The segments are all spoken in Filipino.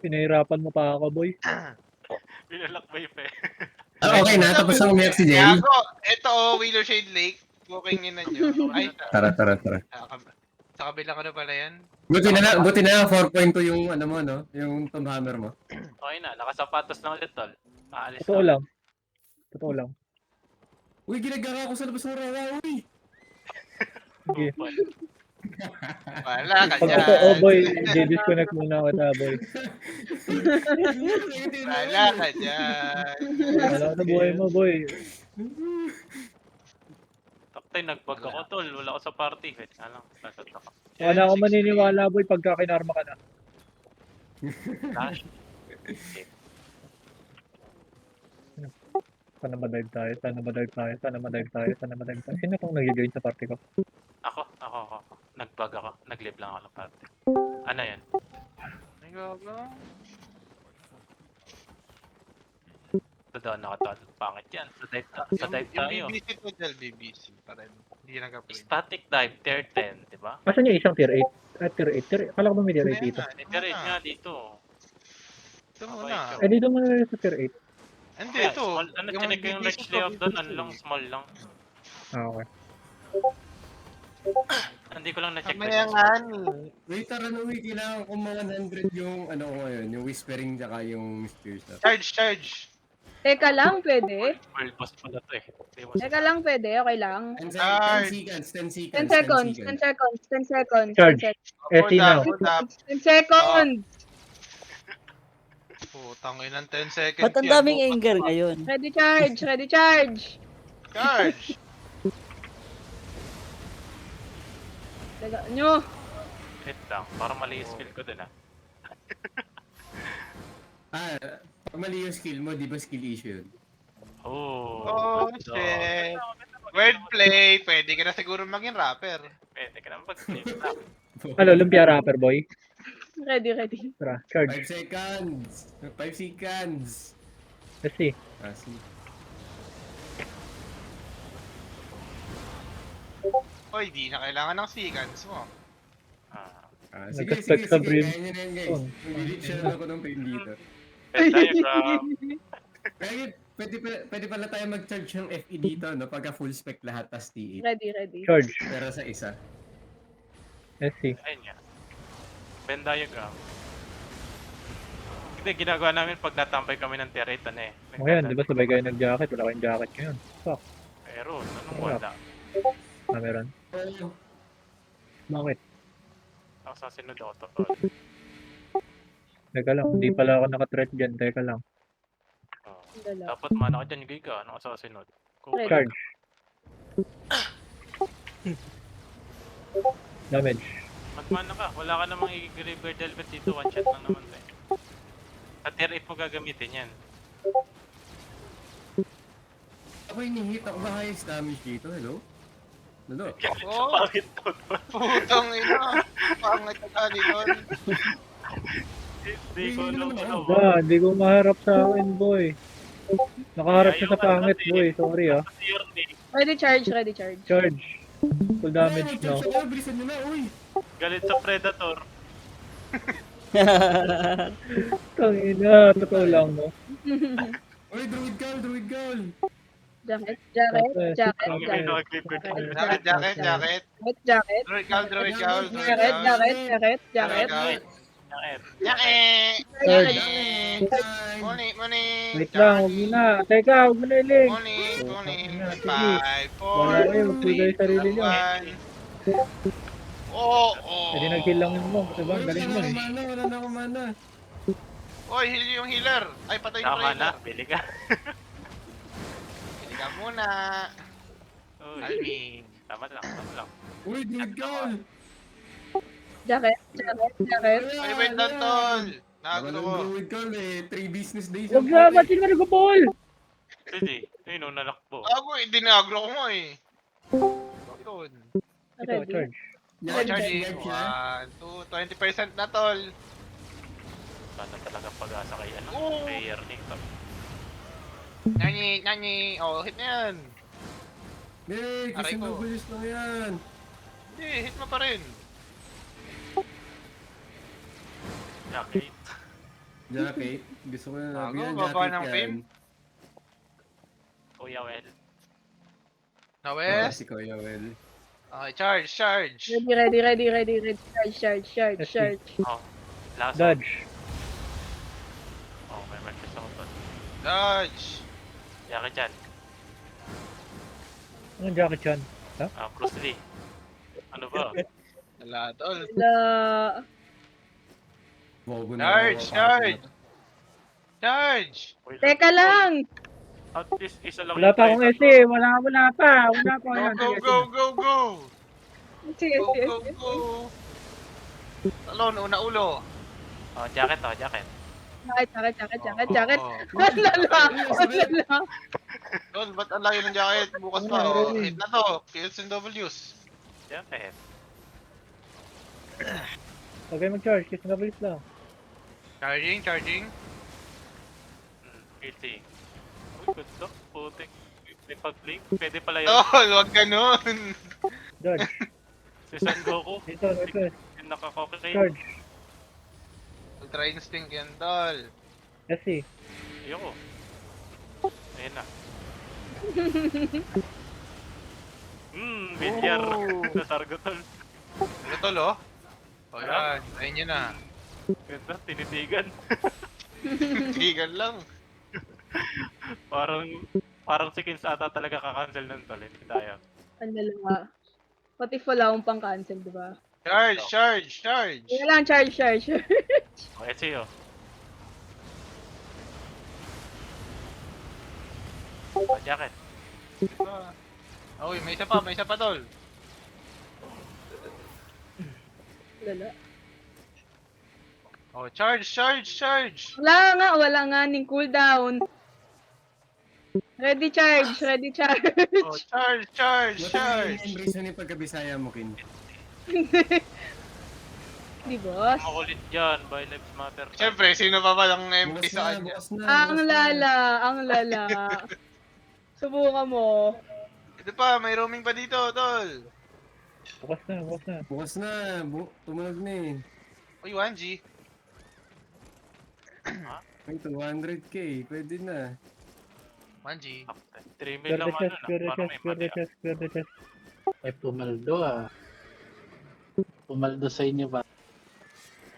Pinahirapan mo pa ako, boy. Pinalakbay pa eh. Okay na, tapos na umiyak si Jerry. Gago, ito Willow Shade Lake. Booking na nyo. Ay, Tara. sa kabila ko na pala yan. Buti na 4.2 yung ano mo, no? Yung Tom Hammer mo. Okay na, nakasapatos na ulit tol. Aalis Totoo na. lang. Totoo lang. Uy, ginagawa ko sa labas ng rawa, uy! Sige. Wala ka Pag dyan. totoo, boy, disconnect muna kita, boy. Wala ka dyan. Wala ka sa buhay mo, boy. Taktay, nag-bug ako tol. Wala ako sa party. Wait, alam. Nasad ako. Wala akong maniniwala, boy, pagka kinarma ka na. Flash. Sana madive tayo. Sino pang nag-join sa party ko? Ako. Nag-bug ako. Nag-live lang ako ng party. Ano yan? Ay, gago. Doon ako tol. Pangit yan. Sa dive tayo. Yung BBC to dyan, BBC pa rin. Hindi nag-upload. Static dive, tier 10, di ba? Asan yung isang tier 8? Tier 8. Akala ko ba may tier 8 dito? Tier 8 nga dito. Ito muna. Eh, dito muna rin sa tier 8. Hindi, ito. Ano, chinek ko yung ledge layout doon. Ano lang, small lang. Ah, okay. Hindi ko lang na-check. Mamaya nga ni. Wait, tara na, uy, kailangan ko mga 100 yung ano ko ngayon, yung whispering tsaka yung spear stuff. Charge. Teka lang, pwede? World boss pala to eh. Teka lang, pwede? Okay lang. 10 seconds. 10 seconds, 10 seconds, 10 seconds. Charge. 10 SC now. Hold up. 10 seconds! Putang inang 10 seconds. Ba't ang yan. daming anger ngayon? Ready charge, ready charge! Charge. Teka nyo. Wait lang, para mali yung skill ko din ah. Pag mali yung skill mo, di ba skill issue yun? Oh, shit. Wordplay. Pwede ka na siguro maging rapper. Pwede ka naman pag-flip lang. Ano, lumpia rapper, boy? Ready. Tara, charge. 5 seconds! 5 seconds! SC. See. Oy, di na kailangan ng seconds mo. Sige. Nag-expect sa brim. Kaya nyo na yan, guys. Mag-delete siya na ako ng pain dito. Diagram. Kaya pwede pala tayo mag-charge ng FE dito, no? Pagka full spec lahat, tas T8. Ready. Charge. Pero sa isa. SC. Ayun nga. Venn diagram. Hindi, ginagawa namin pag natampay kami ng tier 8 ano eh. O yan, di ba sabay kayo nag-jacket? Wala kayong jacket ngayon. Fuck. Meron, anong wala? Meron. Bakit? Ako sa sinod ako to. Teka lang, hindi pala ako naka-threat dyan. Teka lang. Dala. Dapat mana ka dyan, Giga. Ano ka sa sinod? Ready. Charge. Damage. Magmana ka. Wala ka namang i-graveyard helmet dito. One shot lang naman to eh. Sa tier 8 mo gagamitin yan. Ako hinihit ako ba highest damage dito? Hello? Oh, Bakit to? putang ina. Pangit ka tali doon. Hindi ko alam ano. Hindi ko maharap sa akin, boy. Nakaharap siya sa pangit, boy. Sorry, ah. Tier Ready charge. Charge. Full damage, no? Bilisan nyo na, uy! galit sa Predator. Tangina, totoo lang, no? Uy, druid girl! Jacket. Ang pinaka-graveyard helmet. Jacket. Jacket. Druid cowl. Jacket. Jacket. Money. Wait lang, huwag mo na. Teka, huwag mo na ilig. Money. Sige. 5, 4, Wala kayo, magbigay sarili nyo. 1. Oh. Hindi nag-heal lang yun mo. Diba, galing mo. Wala na akong mana. Oy, heal yung healer. Ay, patay yung Tama na, healer. bili ka. Hindi ka muna. Uy, Alvin. tama lang. Uy, druid girl! Jacket. Ay, wait lang, tol. Nagano ko. Druid girl eh, 3 business days. Huwag na, ba't sino nag-ball? Pwede, ayun o, nalakbo. Ako, dinagro ko mo eh. Yun. Ito, Ready. charge. Charging. 1, 2, 20% na, tol. Sana talaga pag-asa kay ano, Oo. player nito. Nani. Oh, hit na yan. Hey, Aray kasi ko. nagulis lang yan. Hindi, hit mo pa rin. Jacket. Jacket. Gusto ko na Bago, nabigyan ng baba jacket ng yan. fame. Kuya Well. Na Oo, West. si Kuya Well. Okay, charge, charge. Ready. Charge. Oh, last one. Dodge. Oh, may mag-test ako doon. Dodge. Yaki dyan. Anong jacket yan? Bruce Lee. Ano ba? Wala, tol. Wala. Bobo na Charge, ako, charge. Charge. Wait, Teka lang! At least isa lang Wala yung pa akong try, SE. Wala pa. Go, Ayan, go, sige, go, sige. go, go. Sige, Go, sige. go, go. Talon, una ulo. Oh, jacket oh, jacket. Jacket. Oh, Wala. Tol, ba't ang layo ng jacket? Bukas pa. Ano, Oh, ready? hit na to. Kills and W's. Jacket. Huwag kayo mag-charge. Kasi nabilis lang. Charging, charging. Guilty. Uy, good to. Putik. May pag-blink. Pwede pala yun. Tol, wag ganun. Dodge. Si Son Goku. Ito. Yung nakakokain. Charge. Ultra instinct yan, tol. SE. Ayoko. Ayun na. Bilyar. Nasargo tol. Ito, tol, oh. O yan, ayun yun na. Ganda, tinitigan. Tigan lang. Parang si Kins ata talaga kakancel nun tol. Hindi tayo. Ang dalawa. Pati wala akong pang-cancel, di ba? Charge, charge, charge. Kaya lang, charge. Okay, siyo. Oh, jacket. Uy, may isa pa, tol. Lala. Oh, charge, charge, charge. Wala nga ning cooldown. Ready charge. Oh, charge, charge, What charge. ang reason yung pagkabisaya mo, Kin? Di boss? Makulit dyan. By Lives Matter. Siyempre, sino pa lang MP Bukas sa na, kanya? bukas na. Ang bukas na. lala. Subukan mo. Ito pa, may roaming pa dito, tol. Bukas na. Bukas na. Tumunog na eh. Uy, 1G. Ay, 200k. Pwede na. 1G. 3 mil lang ano na. Parang may mali. Clear the chest. Ay, pumaldo ah. Pumaldo sa inyo ba?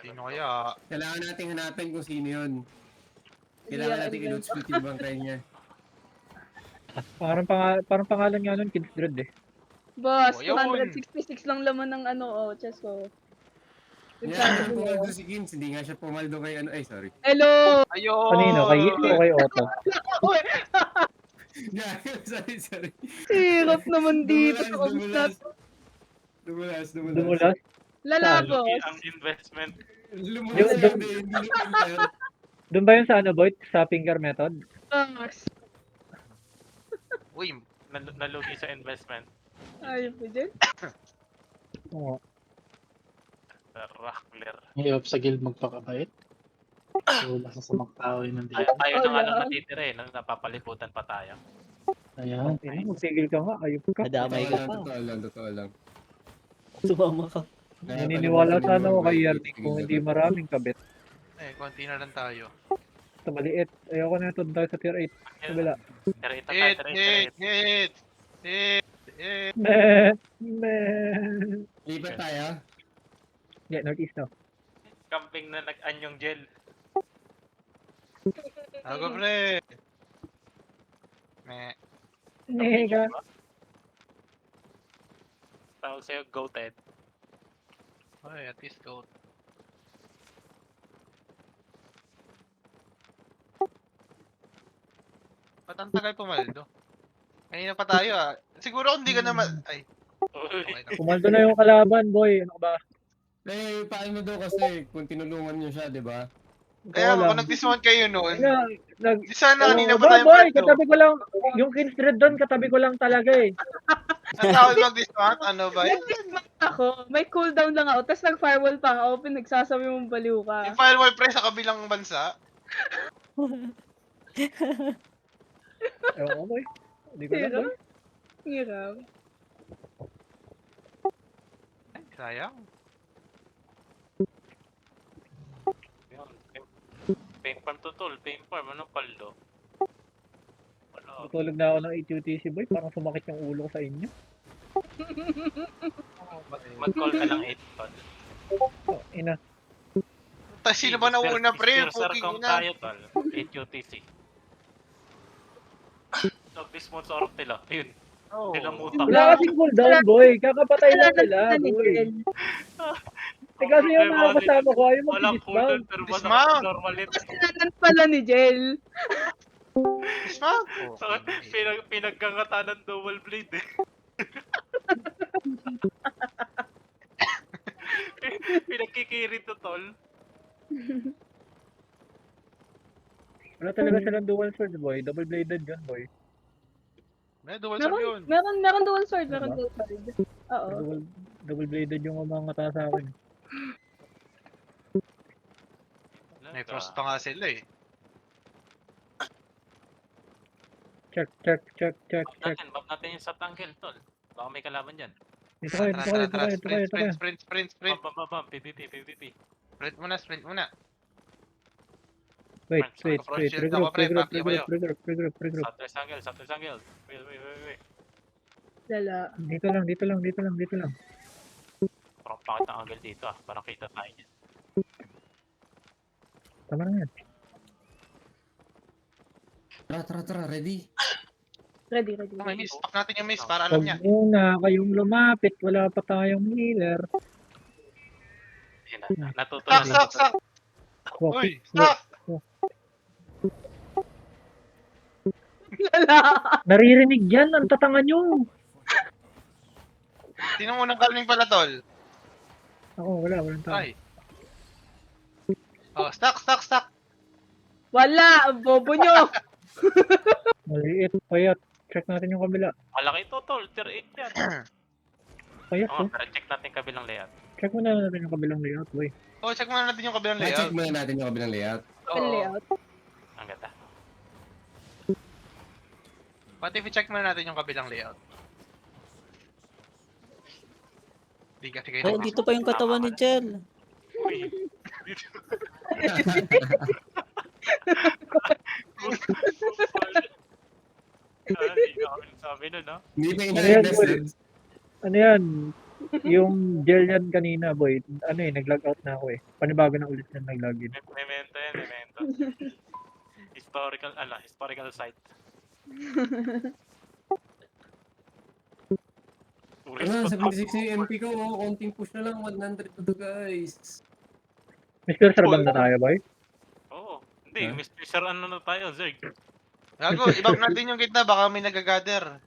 Sino kaya? Kailangan natin hanapin kung sino yun. Hindi Kailangan yan, natin ano. i-loot yung bangkay niya. Parang pangalan nga nun, Kids Dread eh. Boss, Oh, yun. 266 lang laman ng chest ko. Yan, pumaldo si Kins. Hindi nga siya pumaldo kay ano. Ay, sorry. Hello! Ayun! Kanino? Kay Yito o kay Otto? sorry. Hirap naman dito sa Dumulas. umusap. Dumulas? Lala, Saan? boss. Ang investment. Lumulas Yung- hindi lumilipad. Doon ba yun sa ano, Boy? Sa finger method? Boss. Uy, Nalugi sa investment. Ayun po dyan. Oo. Rockler. Ngayon sa guild magpakabait. Wala sa samang tao yun nandito. Tayo ng Wala. ano natitira eh. Napapaliputan pa tayo. Ayan. Magsigil ka nga, ayup ka. Nadamay ka pa. Totoo lang. Sumama ka. Naniniwala sana ako kay Yarnik kung hindi maraming kabit. konti na lang tayo. Ito maliit. Ayoko na ito tayo sa tier 8. Kabila. Tira ito tayo, Hit, tira hit, ito. hit, hit, hit. Meh. Lipat tayo. Yeah, northeast no. Camping na nag-anyong gel. Ako, pre. Meh. Nega. Tawag sa'yo, goated. Ay, at least go. Ba't ang tagal pumaldo? Kanina pa tayo ah. Siguro kung di ka naman... Ay, okay na. Pumaldo na yung kalaban, boy. Ano ka ba? Eh, paano daw kasi kung tinulungan niyo siya, di ba? Kaya Ikaw kung lang. nag-dismount kayo noon, di sana kanina pa boy, tayo boy, paldo. katabi ko lang. Yung Kinstred doon, katabi ko lang talaga eh. Ang tawag mag-dismount, ano ba yun? Ako, may cooldown lang ako. Tapos nag-firewall pa ako. Pinagsasabi mong baliw ka. Yung firewall pre sa kabilang bansa. Ewan ko, boy. Hindi ko alam, boy. Hirap. Ay, sayang. Yun. farm to tol. Pain farm. Anong paldo? Wala. Tutulog na ako ng HUTC boy, parang sumakit yung ulo ko sa inyo. Mag-call ka lang 8 tol. Oh, ina. Tapos sino ba nauna, pre? Sir, Puking kung ina. tayo tol. 8 UTC. This mo sa orok nila. Ayun. Oh. Nilamutak. Wala kasing cooldown boy, kakapatay lang sila boy. Eh kasi yung mga kasama ko ayaw Walang mag-dismount. cooldown pero Dismount. walang normal ito. Kasalanan pala ni Jel. Dismount. Pinagkangata ng double blade eh. Pinagkikirit to tol. Wala talaga silang dual sword boy, double bladed yun boy. May dual sword yun. Meron dual sword, meron Diba? dual sword. Oo. Double bladed yung mga mata sa akin. May frost pa nga sila eh. Check. Bab natin yung sa tangle tol. Baka may kalaban dyan. Ito kayo. Sprint. Bam. PvP. Sprint muna. Wait. Approach shield ako, pre. Papi kayo. Regroup. Southwest angle. Wait. Dala. Dito lang. Parang pakit ang angle dito ah. Parang kita tayo dyan. Tama na yan. Tara, ready? Ready. May miss. Pack natin yung miss para alam Huwag niya. muna kayong lumapit, wala pa tayong healer. Ayun na. Natutunan. Sak! Uy! Sak! Lala. Naririnig yan, ang tatanga nyo. Sino unang kalming pala, tol? Ako, walang tao. Ay. Oh, stack! Wala, ang bobo nyo. Maliit, payat. Check natin yung kabila. Malaki ito tol. Tier 8 yan. Payat Oo, oh. pero check natin kabilang layout. Check muna natin yung kabilang layout, boy. Oh, check muna natin yung kabilang Check layout. muna natin yung kabilang layout. Open Oo. layout. Ang ganda. Pati i-check muna natin yung kabilang layout. Di kasi kayo Oh, dito pa yung katawan ni Jel. Uy. Hindi na kami sabi nun, no? Hindi pa Ano yan, ina-invest boy? dun. Ano yan? Yung gel yan kanina, boy. Ano eh, nag-log out na ako eh. Panibago na ulit na nag-login. Memento yan, memento. Historical site. Ano, 76 yung MP ko, oh. Konting push na lang, 100 to guys. Mr. Sarabang na tayo, boy. Oo. Hindi, Huh? Mr. Sir, ano na tayo, Zerg? Gago, ibang natin yung gitna, baka may nagagather.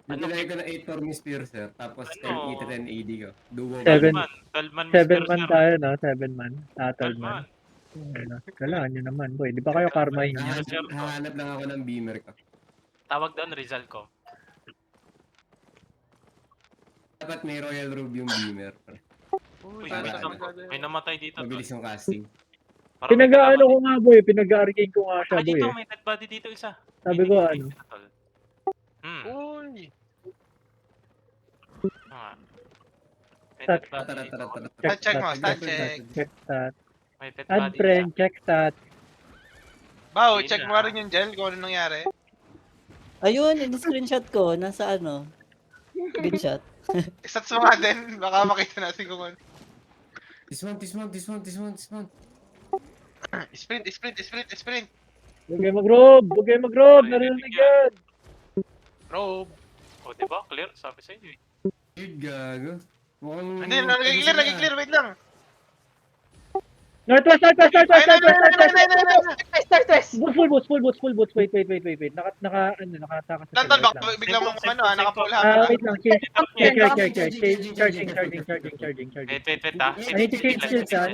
Nilagay ko na 8 for Miss Piercer, tapos 10 Ano? ETA 10 AD ko. Duo. 7 12 man, 7 man tayo, no? 7 man. 12 12 man. man. Kailangan nyo naman, boy. Di ba kayo karma yun? Hahanap lang ako ng beamer ko. Tawag doon, Rizal ko. Dapat may Royal Robe yung beamer. Uy, Para may namatay dito. Mabilis yung casting. Parang may Pinag-ano ko kalaban nga, boy. Pinag-arcane ko nga siya, Ah, boy. dito, Eh. may dead body dito isa. Sabi ko, ano? Uy! Ah. May Stat. dead body dito. Stat check mo, stat check. check. Check stat. May dead Add body friend, isa. check stat. Bao, Hindi check na. mo rin yung gel kung ano nangyari. Ayun, in-screenshot ko. Nasa ano? Screenshot. Stats mo nga din, baka makita natin kung ano. Dismount. Sprint. Huwag kayo mag-rob. Narinig yan. Probe. O, diba? Clear? Sabi sa inyo eh. Dude, gago. Mukhang... Hindi, nagigclear, wait lang. Northwest. Ay, Start. Full boots. Wait. Nakataka sa Tantal, wait lang. baka bigla mo kung ano, nakapull Ah, ha. wait lang. Charging. Wait ah. I need to change skills. I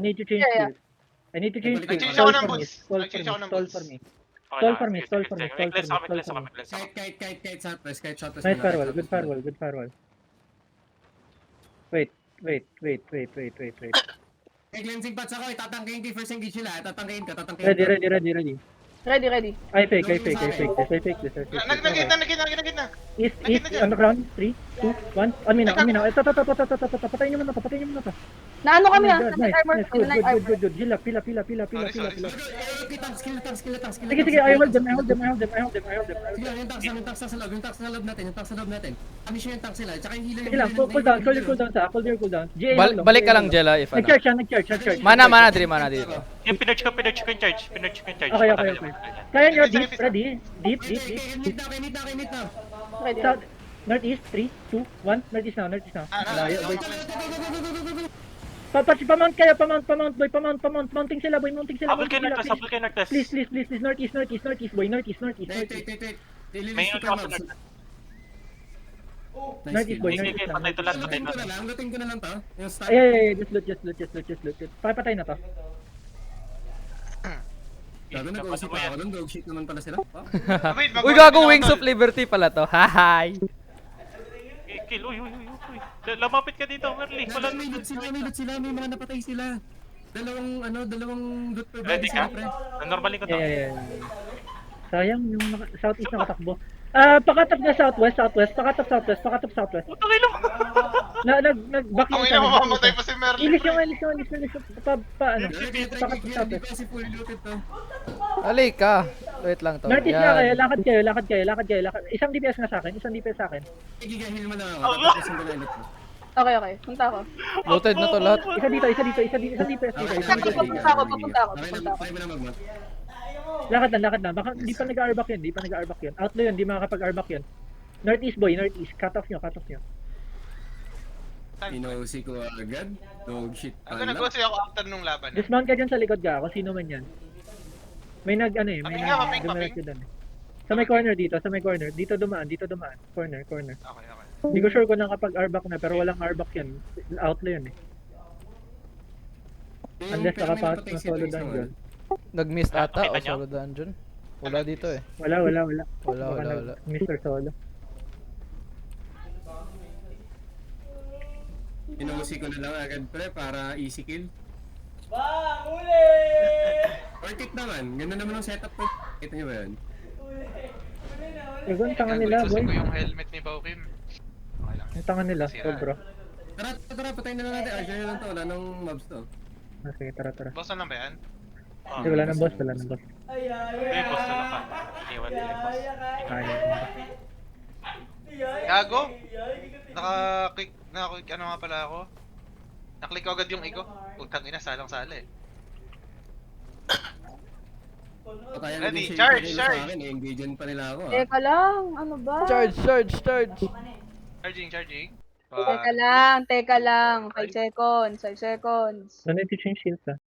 need to change skills. Nag-change ako ng boots. Nag-change ako ng Stall boots. for me. Okay Stall lang, for me, sige, stall sige, for me, sige. stall Wait, for me, let's stall go. Kite Southwest. Nice firewall. Good firewall. Wait. May cleansing pots ako, itatangkayin ko yung first engage nila. Tatangkayin ko. Ready. Ready. I fake this. Nagkita. East, underground, 3, 2, 1. Amin na. Ito. Patayin niyo muna to. Naano kami ah. Nice, Nag armor nice. kami. Nag armor. Good. Pila. Sorry. Skill attack. Sige, I hold them. Sige, yung tanks sa loob natin. Kami siya yung tanks sila. Tsaka yung healer. Sige lang, cooldown, hold your cooldown. GA lang. Balik ka lang, Jella, if ano. Nag-charge. Mana, mana dito. Yung pinerch ko yung charge. Okay. Kaya nyo, deep, ready? Deep. Meet na. Ready. South, northeast, 3, 2, 1, northeast now. Layo, boy. Pamount kayo, pamount, boy, pamount. Mounting sila, boy. Habol kayo nagtest. Please, northeast, boy, northeast. Wait. May Nililis ko yung mobs. drop. Northeast, boy, Sige, northeast. patay to lahat. Lutin ko na lang to. Yung start. Ay, just loot. Pakipatay na to. Gago, nag-uusap pa ako nun. Dog shit naman pala sila. Wait, Uy, gago, Wings of Liberty pala to. Hahay. Kill, uy. Lamapit ka dito, Merly. Wala May loot sila. May mga napatay sila. Dalawang loot per body Ready sila, ka? pre. Normalin ko to. Yeah. Sayang yung southeast na katakbo. Pakatap na southwest. Pakatap southwest. Putang ina mo. Nag-back Ang yung ina, mamamatay pa si Merly. Ilis yung. Paano? Try di ba si fully looted to? Alik ka. Wait lang to. Northeast na kayo, Yan. lakad kayo. Isang DPS na sa akin. Gigahil mo lang ako. Tapos yung ulit mo. Okay. Punta ako. Looted na to lahat. Isa dito, isang DPS dito. Papunta ako. Try mo na mag-mod. Lakad na. Baka hindi pa nag-arback yun. Outlaw yun, hindi makakapag-arback yun. Northeast boy, northeast. Cut off nyo. Inuusi ko agad. Dog shit. Ako nag-uusay ako after nung laban. Dismount ka dyan sa likod ka, kung sino man yan. May Paping. dumiretso doon. Sa may corner dito. Dito dumaan. Corner. Okay. Hindi ko sure kung nakapag-arback na, pero walang arback yan. Outlaw yun eh. Unless nakapasok na solo dungeon. Nag-miss ata o Nakita nyo? solo dungeon. Wala dito eh. Wala. Wala. Mr. Solo. Inuusi ko na lang agad, pre, para easy kill. Worth it naman. Ganda naman ang setup ko. Kita nyo ba yun? Ewan, tanga nila, boy. Gagawin ko yung helmet ni Baukim. Okay lang. Yung tanga nila, Sira. sobra. Tara, patayin na lang natin. Archer na lang to. Wala nang mobs to. Sige, tara. Bossan lang ba yan? Sige, wala nang boss. May boss na lang ka. Iniwan nila yung boss. Kaya. Gago? Naka-click ano nga pala ako? Naklik ko agad yung ego. Putang ina, salang-sala eh. Patayan Ready, din charge. sa akin. Engage pa nila ako. Teka lang. Ano ba? Charge. Charging. Teka lang. 5 seconds. Don't need to change shields, ah.